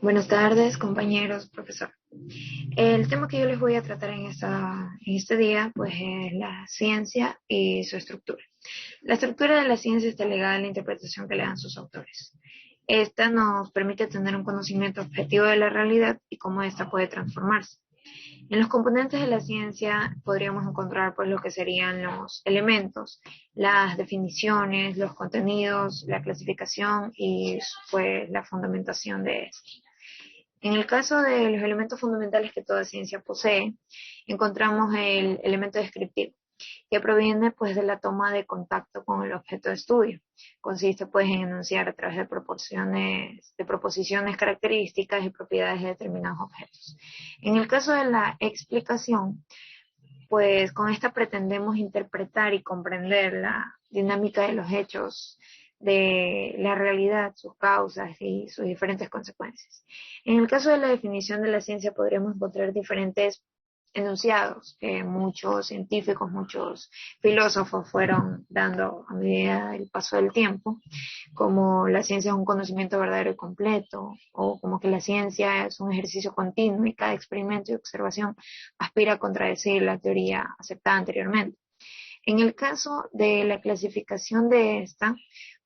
Buenas tardes, compañeros, profesor. El tema que yo les voy a tratar en este día, pues, es la ciencia y su estructura. La estructura de la ciencia está ligada a la interpretación que le dan sus autores. Esta nos permite tener un conocimiento objetivo de la realidad y cómo ésta puede transformarse. En los componentes de la ciencia podríamos encontrar pues lo que serían los elementos, las definiciones, los contenidos, la clasificación y pues la fundamentación de estos. En el caso de los elementos fundamentales que toda ciencia posee, encontramos el elemento descriptivo, que proviene pues de la toma de contacto con el objeto de estudio. Consiste pues en enunciar a través de proposiciones características y propiedades de determinados objetos. En el caso de la explicación, pues con esta pretendemos interpretar y comprender la dinámica de los hechos, de la realidad, sus causas y sus diferentes consecuencias. En el caso de la definición de la ciencia podríamos encontrar diferentes enunciados que muchos científicos, muchos filósofos fueron dando a medida del paso del tiempo, como la ciencia es un conocimiento verdadero y completo, o como que la ciencia es un ejercicio continuo y cada experimento y observación aspira a contradecir la teoría aceptada anteriormente. En el caso de la clasificación de esta,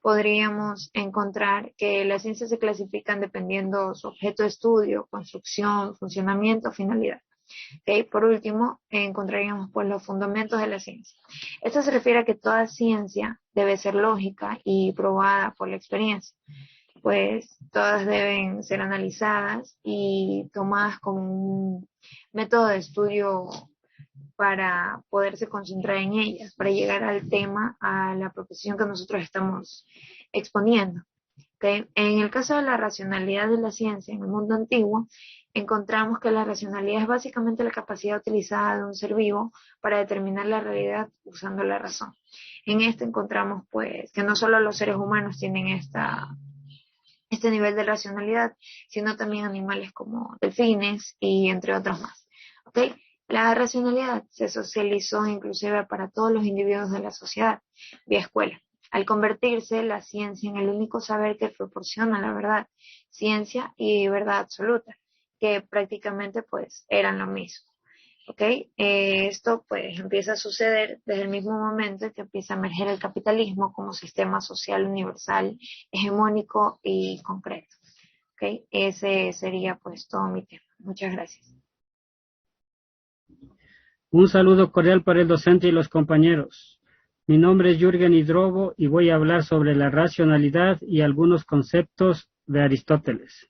podríamos encontrar que las ciencias se clasifican dependiendo su objeto de estudio, construcción, funcionamiento, finalidad. Okay. Por último, encontraríamos pues los fundamentos de la ciencia. Esto se refiere a que toda ciencia debe ser lógica y probada por la experiencia, pues todas deben ser analizadas y tomadas como un método de estudio para poderse concentrar en ellas, para llegar al tema, a la proposición que nosotros estamos exponiendo. ¿Okay? En el caso de la racionalidad de la ciencia en el mundo antiguo, encontramos que la racionalidad es básicamente la capacidad utilizada de un ser vivo para determinar la realidad usando la razón. En esto encontramos pues que no solo los seres humanos tienen este nivel de racionalidad, sino también animales como delfines y entre otros más. ¿Okay? La racionalidad se socializó inclusive para todos los individuos de la sociedad vía escuela, al convertirse la ciencia en el único saber que proporciona la verdad, ciencia y verdad absoluta, que prácticamente pues eran lo mismo. ¿Okay? Esto pues empieza a suceder desde el mismo momento en que empieza a emerger el capitalismo como sistema social universal, hegemónico y concreto. ¿Okay? Ese sería pues todo mi tema. Muchas gracias. Un saludo cordial para el docente y los compañeros. Mi nombre es Jürgen Hidrobo y voy a hablar sobre la racionalidad y algunos conceptos de Aristóteles.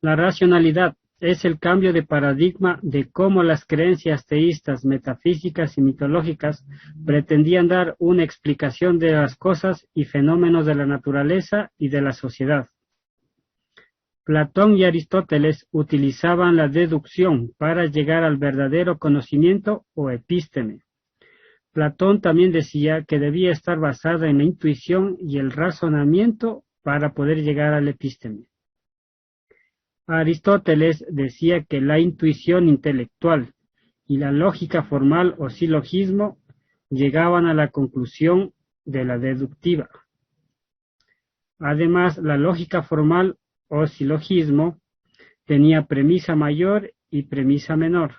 La racionalidad es el cambio de paradigma de cómo las creencias teístas, metafísicas y mitológicas pretendían dar una explicación de las cosas y fenómenos de la naturaleza y de la sociedad. Platón y Aristóteles utilizaban la deducción para llegar al verdadero conocimiento o epísteme. Platón también decía que debía estar basada en la intuición y el razonamiento para poder llegar al epísteme. Aristóteles decía que la intuición intelectual y la lógica formal o silogismo llegaban a la conclusión de la deductiva. Además, la lógica formal o silogismo tenía premisa mayor y premisa menor.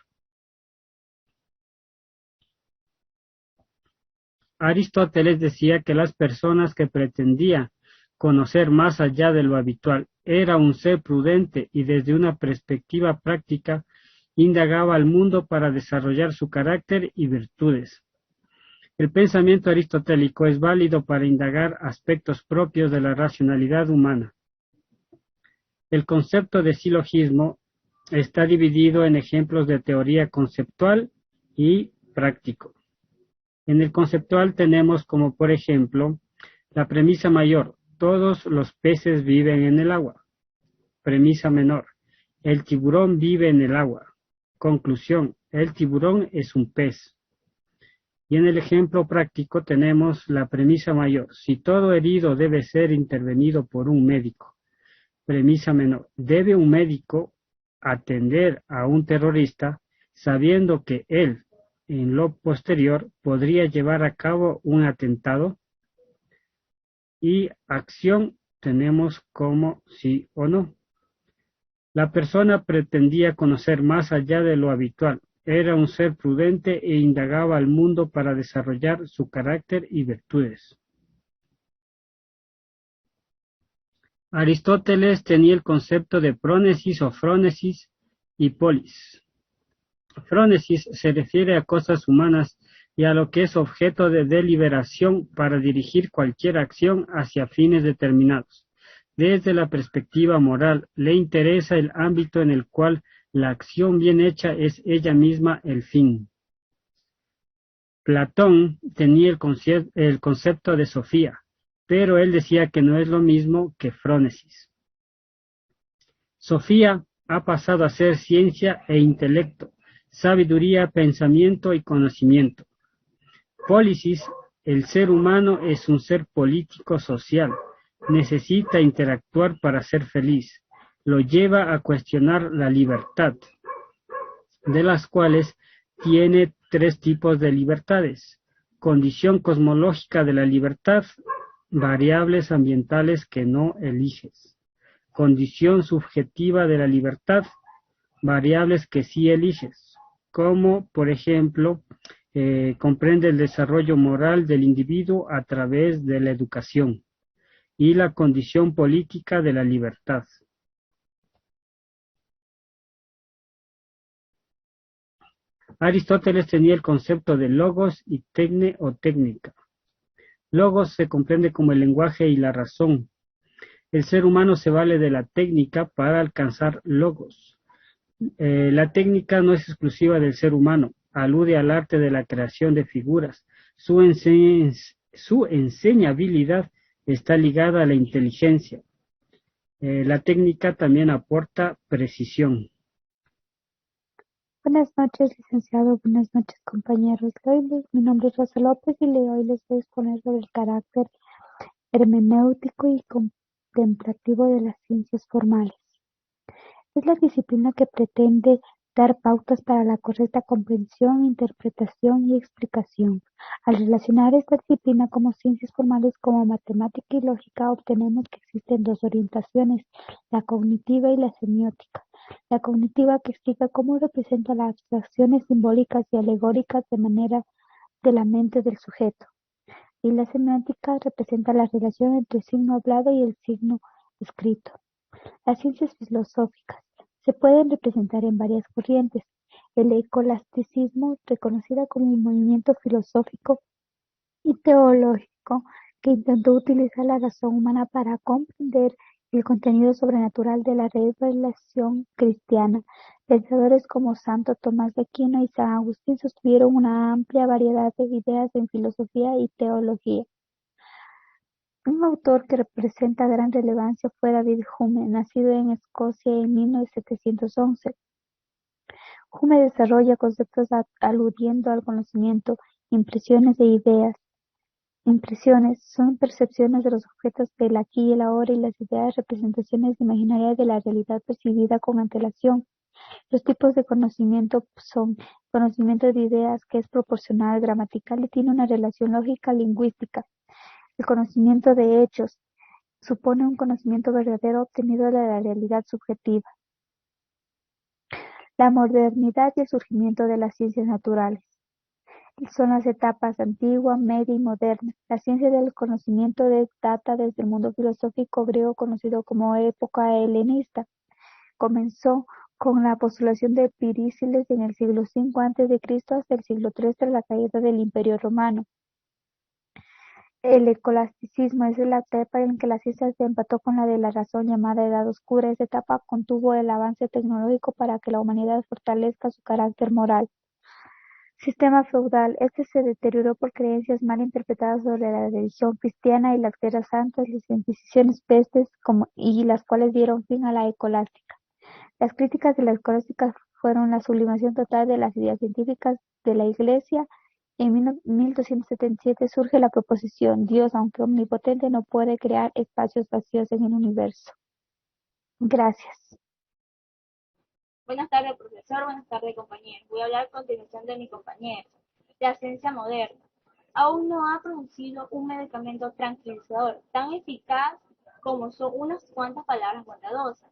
Aristóteles decía que las personas que pretendían conocer más allá de lo habitual era un ser prudente y desde una perspectiva práctica indagaba al mundo para desarrollar su carácter y virtudes. El pensamiento aristotélico es válido para indagar aspectos propios de la racionalidad humana. El concepto de silogismo está dividido en ejemplos de teoría conceptual y práctico. En el conceptual tenemos como por ejemplo la premisa mayor, todos los peces viven en el agua. Premisa menor, el tiburón vive en el agua. Conclusión, el tiburón es un pez. Y en el ejemplo práctico tenemos la premisa mayor, si todo herido debe ser intervenido por un médico. Premisa menor, ¿debe un médico atender a un terrorista sabiendo que él, en lo posterior, podría llevar a cabo un atentado? y acción tenemos como sí o no. La persona pretendía conocer más allá de lo habitual. Era un ser prudente e indagaba al mundo para desarrollar su carácter y virtudes. Aristóteles tenía el concepto de prónesis o frónesis y polis. Frónesis se refiere a cosas humanas y a lo que es objeto de deliberación para dirigir cualquier acción hacia fines determinados. Desde la perspectiva moral, le interesa el ámbito en el cual la acción bien hecha es ella misma el fin. Platón tenía el concepto de Sofía, pero él decía que no es lo mismo que frónesis. Sofía ha pasado a ser ciencia e intelecto, sabiduría, pensamiento y conocimiento. Pólisis, el ser humano es un ser político-social, necesita interactuar para ser feliz, lo lleva a cuestionar la libertad, de las cuales tiene tres tipos de libertades: condición cosmológica de la libertad, variables ambientales que no eliges; condición subjetiva de la libertad, variables que sí eliges, como por ejemplo, comprende el desarrollo moral del individuo a través de la educación; y la condición política de la libertad. Aristóteles tenía el concepto de logos y tecne o técnica. Logos se comprende como el lenguaje y la razón. El ser humano se vale de la técnica para alcanzar logos. La técnica no es exclusiva del ser humano, alude al arte de la creación de figuras. Su enseñabilidad está ligada a la inteligencia. La técnica también aporta precisión. Buenas noches, licenciado. Buenas noches, compañeros. Mi nombre es Rosa López y hoy les voy a exponer sobre el carácter hermenéutico y contemplativo de las ciencias formales. Es la disciplina que pretende dar pautas para la correcta comprensión, interpretación y explicación. Al relacionar esta disciplina como ciencias formales como matemática y lógica, obtenemos que existen dos orientaciones, la cognitiva y la semiótica. La cognitiva, que explica cómo representa las abstracciones simbólicas y alegóricas de manera de la mente del sujeto. Y la semiótica representa la relación entre el signo hablado y el signo escrito. Las ciencias filosóficas se pueden representar en varias corrientes. El escolasticismo, reconocida como un movimiento filosófico y teológico que intentó utilizar la razón humana para comprender el contenido sobrenatural de la revelación cristiana. Pensadores como Santo Tomás de Aquino y San Agustín sostuvieron una amplia variedad de ideas en filosofía y teología. Un autor que representa gran relevancia fue David Hume, nacido en Escocia en 1711. Hume desarrolla conceptos aludiendo al conocimiento, impresiones e ideas. Impresiones son percepciones de los objetos del aquí y el ahora, y las ideas representaciones imaginarias de la realidad percibida con antelación. Los tipos de conocimiento son conocimiento de ideas, que es proporcional, gramatical y tiene una relación lógica lingüística. El conocimiento de hechos supone un conocimiento verdadero obtenido de la realidad subjetiva. La modernidad y el surgimiento de las ciencias naturales. Son las etapas antigua, media y moderna. La ciencia del conocimiento data desde el mundo filosófico griego conocido como época helenista. Comenzó con la postulación de Pirícides en el siglo V a.C. hasta el siglo III tras la caída del Imperio Romano. El escolasticismo es la etapa en que la ciencia se empató con la de la razón, llamada Edad Oscura. Esta etapa contuvo el avance tecnológico para que la humanidad fortalezca su carácter moral. Sistema feudal. Este se deterioró por creencias mal interpretadas sobre la religión cristiana y las guerras santas, las inquisiciones, pestes, y las cuales dieron fin a la escolástica. Las críticas de la escolástica fueron la sublimación total de las ideas científicas de la Iglesia. En 1277 surge la proposición: Dios, aunque omnipotente, no puede crear espacios vacíos en el universo. Gracias. Buenas tardes, profesor. Buenas tardes, compañeros. Voy a hablar a continuación de mi compañero. La ciencia moderna. aún no ha producido un medicamento tranquilizador tan eficaz como son unas cuantas palabras bondadosas.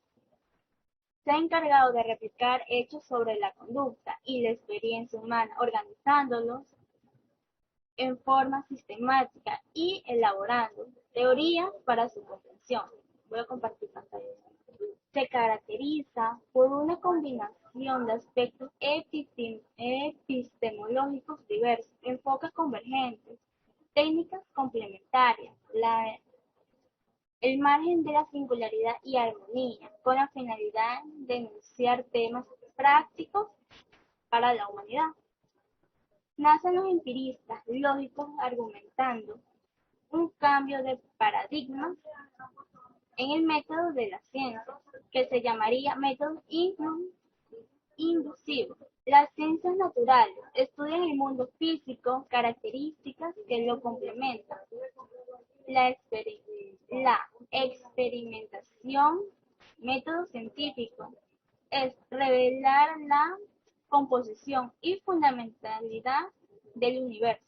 Se ha encargado de replicar hechos sobre la conducta y la experiencia humana, organizándolos en forma sistemática y elaborando teorías para su comprensión. Voy a compartir pantalla. Se caracteriza por una combinación de aspectos epistemológicos diversos, enfoques convergentes, técnicas complementarias, el margen de la singularidad y armonía, con la finalidad de enunciar temas prácticos para la humanidad. Nacen los empiristas lógicos argumentando un cambio de paradigma en el método de la ciencia, que se llamaría método inducivo. Las ciencias naturales estudian el mundo físico, características que lo complementan. La experimentación, método científico, es revelar la composición y fundamentalidad del universo.